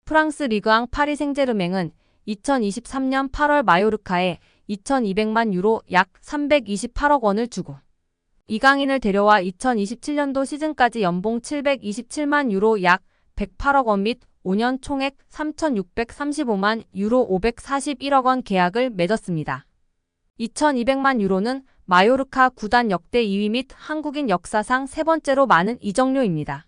프랑스 리그앙 파리 생제르맹은 2023년 8월 마요르카에 2,200만 유로 약 328억 원을 주고 이강인을 데려와 2027년도 시즌까지 연봉 727만 유로 약 108억 원 및 5년 총액 3,635만 유로 541억 원 계약을 맺었습니다. 2,200만 유로는 마요르카 구단 역대 2위 및 한국인 역사상 세 번째로 많은 이적료입니다.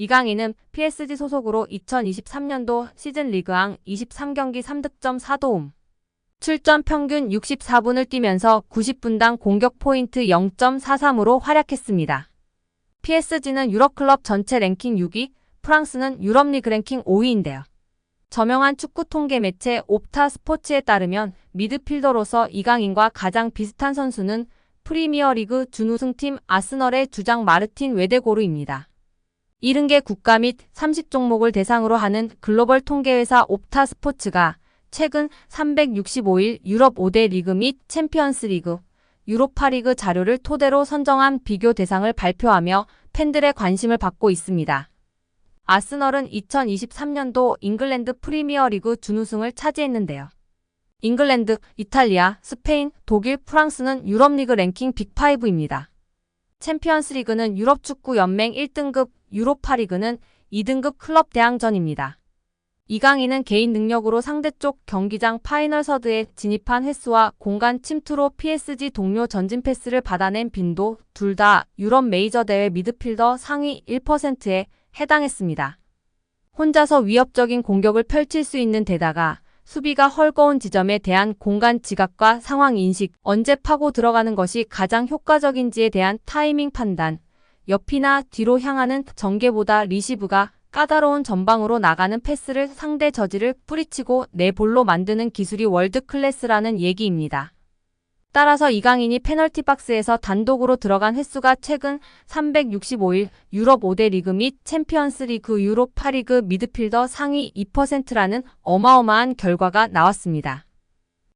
이강인은 PSG 소속으로 2023년도 시즌 리그앙 23경기 3득점 4도움, 출전 평균 64분을 뛰면서 90분당 공격 포인트 0.43으로 활약했습니다. PSG는 유럽 클럽 전체 랭킹 6위, 프랑스는 유럽 리그 랭킹 5위인데요. 저명한 축구 통계 매체 옵타 스포츠에 따르면 미드필더로서 이강인과 가장 비슷한 선수는 프리미어리그 준우승팀 아스널의 주장 마르틴 웨데고르입니다. 70개 국가 및 30종목을 대상으로 하는 글로벌 통계회사 옵타 스포츠가 최근 365일 유럽 5대 리그 및 챔피언스 리그, 유로파리그 자료를 토대로 선정한 비교 대상을 발표하며 팬들의 관심을 받고 있습니다. 아스널은 2023년도 잉글랜드 프리미어리그 준우승을 차지했는데요. 잉글랜드, 이탈리아, 스페인, 독일, 프랑스는 유럽 리그 랭킹 빅5입니다. 챔피언스 리그는 유럽 축구 연맹 1등급, 유로파리그는 2등급 클럽 대항전입니다. 이강인은 개인 능력으로 상대쪽 경기장 파이널 서드에 진입한 횟수와 공간 침투로 PSG 동료 전진 패스를 받아낸 빈도 둘 다 유럽 메이저 대회 미드필더 상위 1%에 해당했습니다. 혼자서 위협적인 공격을 펼칠 수 있는 데다가 수비가 헐거운 지점에 대한 공간 지각과 상황 인식, 언제 파고 들어가는 것이 가장 효과적인지에 대한 타이밍 판단, 옆이나 뒤로 향하는 전개보다 리시브가 까다로운 전방으로 나가는 패스를 상대 저지를 뿌리치고 내 볼로 만드는 기술이 월드 클래스라는 얘기입니다. 따라서 이강인이 페널티 박스에서 단독으로 들어간 횟수가 최근 365일 유럽 5대 리그 및 챔피언스 리그 유로파리그 미드필더 상위 2%라는 어마어마한 결과가 나왔습니다.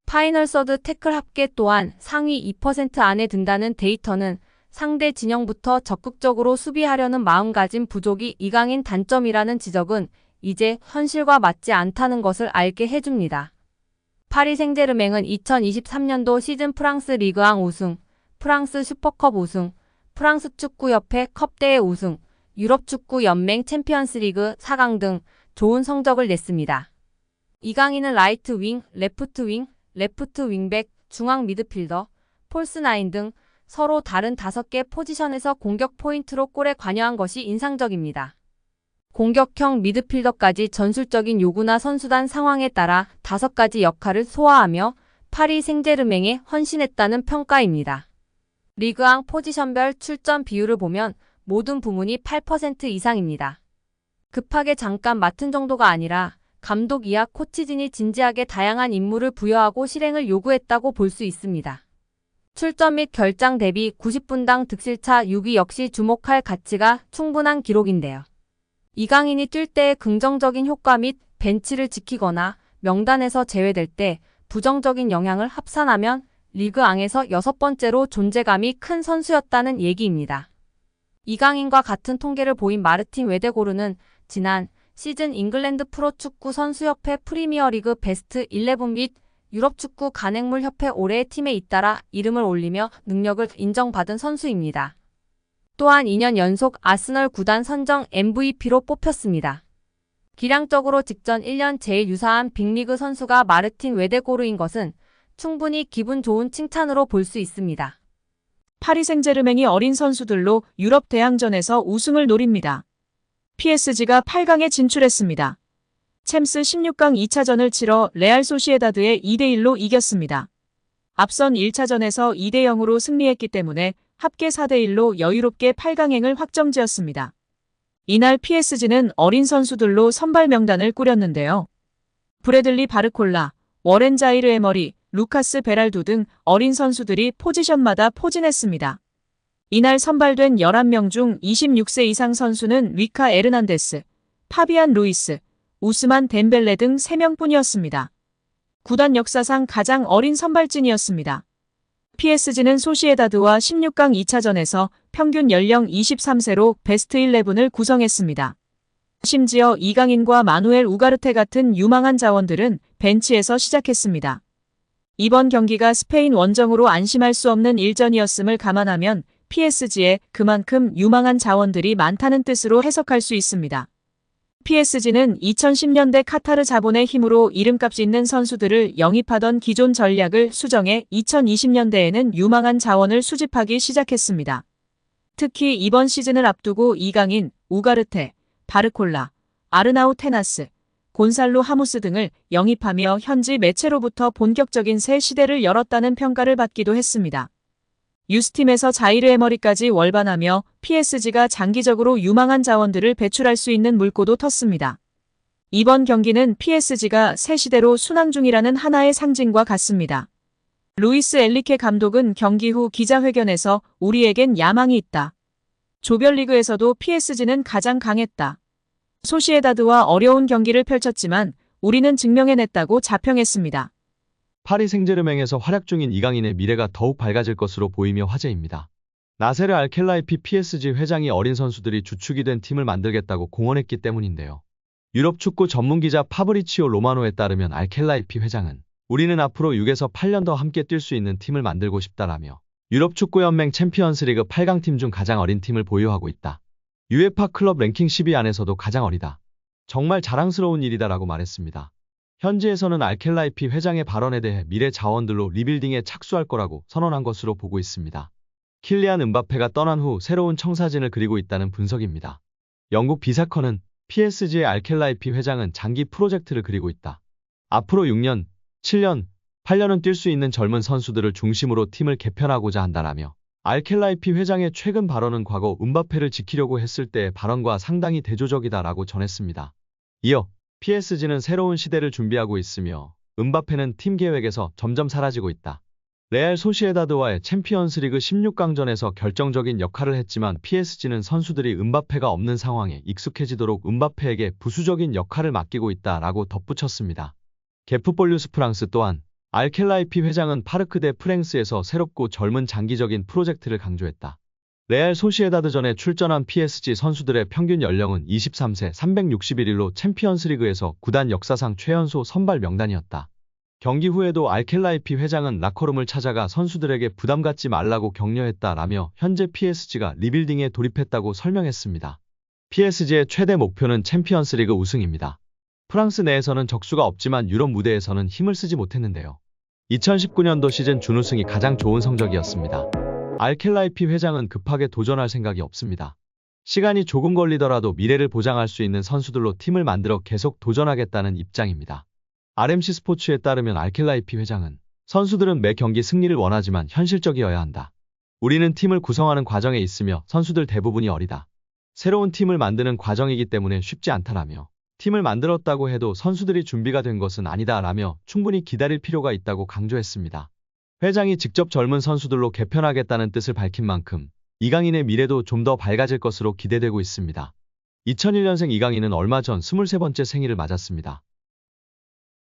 파이널 서드 태클 합계 또한 상위 2% 안에 든다는 데이터는 상대 진영부터 적극적으로 수비하려는 마음가짐 부족이 이강인 단점이라는 지적은 이제 현실과 맞지 않다는 것을 알게 해줍니다. 파리 생제르맹은 2023년도 시즌 프랑스 리그앙 우승, 프랑스 슈퍼컵 우승, 프랑스 축구협회 컵대회 우승, 유럽 축구 연맹 챔피언스 리그 4강 등 좋은 성적을 냈습니다. 이강인은 라이트 윙, 레프트 윙백, 중앙 미드필더, 폴스 9 등 서로 다른 5개 포지션에서 공격 포인트로 골에 관여한 것이 인상적입니다. 공격형 미드필더까지 전술적인 요구나 선수단 상황에 따라 5가지 역할을 소화하며 파리 생제르맹에 헌신했다는 평가입니다. 리그앙 포지션별 출전 비율을 보면 모든 부문이 8% 이상입니다. 급하게 잠깐 맡은 정도가 아니라 감독 이하 코치진이 진지하게 다양한 임무를 부여하고 실행을 요구했다고 볼 수 있습니다. 출전 및 결장 대비 90분당 득실차 6위 역시 주목할 가치가 충분한 기록인데요. 이강인이 뛸 때의 긍정적인 효과 및 벤치를 지키거나 명단에서 제외될 때 부정적인 영향을 합산하면 리그앙에서 6번째로 존재감이 큰 선수였다는 얘기입니다. 이강인과 같은 통계를 보인 마르틴 웨데고르는 지난 시즌 잉글랜드 프로축구 선수협회 프리미어리그 베스트 11 및 유럽축구 간행물협회 올해의 팀에 잇따라 이름을 올리며 능력을 인정받은 선수입니다. 또한 2년 연속 아스널 구단 선정 MVP로 뽑혔습니다. 기량적으로 직전 1년 제일 유사한 빅리그 선수가 마르틴 웨데고르인 것은 충분히 기분 좋은 칭찬으로 볼 수 있습니다. 파리 생제르맹이 어린 선수들로 유럽 대항전에서 우승을 노립니다. PSG가 8강에 진출했습니다. 챔스 16강 2차전을 치러 레알 소시에다드에 2대1로 이겼습니다. 앞선 1차전에서 2대0으로 승리했기 때문에 합계 4대1로 여유롭게 8강행을 확정지었습니다. 이날 PSG는 어린 선수들로 선발 명단을 꾸렸는데요. 브래들리 바르콜라, 워렌 자이르 에머리, 루카스 베랄두 등 어린 선수들이 포지션마다 포진했습니다. 이날 선발된 11명 중 26세 이상 선수는 위카 에르난데스, 파비안 루이스, 우스만 덴벨레 등 3명뿐이었습니다. 구단 역사상 가장 어린 선발진이었습니다. PSG는 소시에다드와 16강 2차전에서 평균 연령 23세로 베스트 11을 구성했습니다. 심지어 이강인과 마누엘 우가르테 같은 유망한 자원들은 벤치에서 시작했습니다. 이번 경기가 스페인 원정으로 안심할 수 없는 일전이었음을 감안하면 PSG에 그만큼 유망한 자원들이 많다는 뜻으로 해석할 수 있습니다. PSG는 2010년대 카타르 자본의 힘으로 이름값 있는 선수들을 영입하던 기존 전략을 수정해 2020년대에는 유망한 자원을 수집하기 시작했습니다. 특히 이번 시즌을 앞두고 이강인, 우가르테, 바르콜라, 아르나우 테나스, 곤살로 하무스 등을 영입하며 현지 매체로부터 본격적인 새 시대를 열었다는 평가를 받기도 했습니다. 유스팀에서 자이르 에머리까지 월반하며 PSG가 장기적으로 유망한 자원들을 배출할 수 있는 물꼬도 텄습니다. 이번 경기는 PSG가 새 시대로 순항 중이라는 하나의 상징과 같습니다. 루이스 엘리케 감독은 경기 후 기자회견에서 우리에겐 야망이 있다. 조별리그에서도 PSG는 가장 강했다. 소시에다드와 어려운 경기를 펼쳤지만 우리는 증명해냈다고 자평했습니다. 파리 생제르맹에서 활약 중인 이강인의 미래가 더욱 밝아질 것으로 보이며 화제입니다. 나세르 알켈라이피 PSG 회장이 어린 선수들이 주축이 된 팀을 만들겠다고 공언했기 때문인데요. 유럽 축구 전문 기자 파브리치오 로마노에 따르면 알켈라이피 회장은 우리는 앞으로 6에서 8년 더 함께 뛸 수 있는 팀을 만들고 싶다라며 유럽 축구연맹 챔피언스리그 8강팀 중 가장 어린 팀을 보유하고 있다. UEFA 클럽 랭킹 10위 안에서도 가장 어리다. 정말 자랑스러운 일이다라고 말했습니다. 현지에서는 알켈라이피 회장의 발언에 대해 미래 자원들로 리빌딩에 착수할 거라고 선언한 것으로 보고 있습니다. 킬리안 음바페가 떠난 후 새로운 청사진을 그리고 있다는 분석입니다. 영국 비사컨은 PSG의 알켈라이피 회장은 장기 프로젝트를 그리고 있다. 앞으로 6년, 7년, 8년은 뛸 수 있는 젊은 선수들을 중심으로 팀을 개편하고자 한다라며 알켈라이피 회장의 최근 발언은 과거 음바페를 지키려고 했을 때의 발언과 상당히 대조적이다라고 전했습니다. 이어 PSG는 새로운 시대를 준비하고 있으며 음바페는 팀 계획에서 점점 사라지고 있다. 레알 소시에다드와의 챔피언스리그 16강전에서 결정적인 역할을 했지만 PSG는 선수들이 음바페가 없는 상황에 익숙해지도록 음바페에게 부수적인 역할을 맡기고 있다라고 덧붙였습니다. 게프폴뉴스 프랑스 또한 알켈라이피 회장은 파르크 데 프랭스에서 새롭고 젊은 장기적인 프로젝트를 강조했다. 레알 소시에다드전에 출전한 PSG 선수들의 평균 연령은 23세 361일로 챔피언스리그에서 구단 역사상 최연소 선발 명단이었다. 경기 후에도 알켈라이피 회장은 라커룸을 찾아가 선수들에게 부담 갖지 말라고 격려했다라며 현재 PSG가 리빌딩에 돌입했다고 설명했습니다. PSG의 최대 목표는 챔피언스리그 우승입니다. 프랑스 내에서는 적수가 없지만 유럽 무대에서는 힘을 쓰지 못했는데요. 2019년도 시즌 준우승이 가장 좋은 성적이었습니다. 알켈라이피 회장은 급하게 도전할 생각이 없습니다. 시간이 조금 걸리더라도 미래를 보장할 수 있는 선수들로 팀을 만들어 계속 도전하겠다는 입장입니다. RMC 스포츠에 따르면 알켈라이피 회장은 선수들은 매 경기 승리를 원하지만 현실적이어야 한다. 우리는 팀을 구성하는 과정에 있으며 선수들 대부분이 어리다. 새로운 팀을 만드는 과정이기 때문에 쉽지 않다라며 팀을 만들었다고 해도 선수들이 준비가 된 것은 아니다라며 충분히 기다릴 필요가 있다고 강조했습니다. 회장이 직접 젊은 선수들로 개편하겠다는 뜻을 밝힌 만큼 이강인의 미래도 좀 더 밝아질 것으로 기대되고 있습니다. 2001년생 이강인은 얼마 전 23번째 생일을 맞았습니다.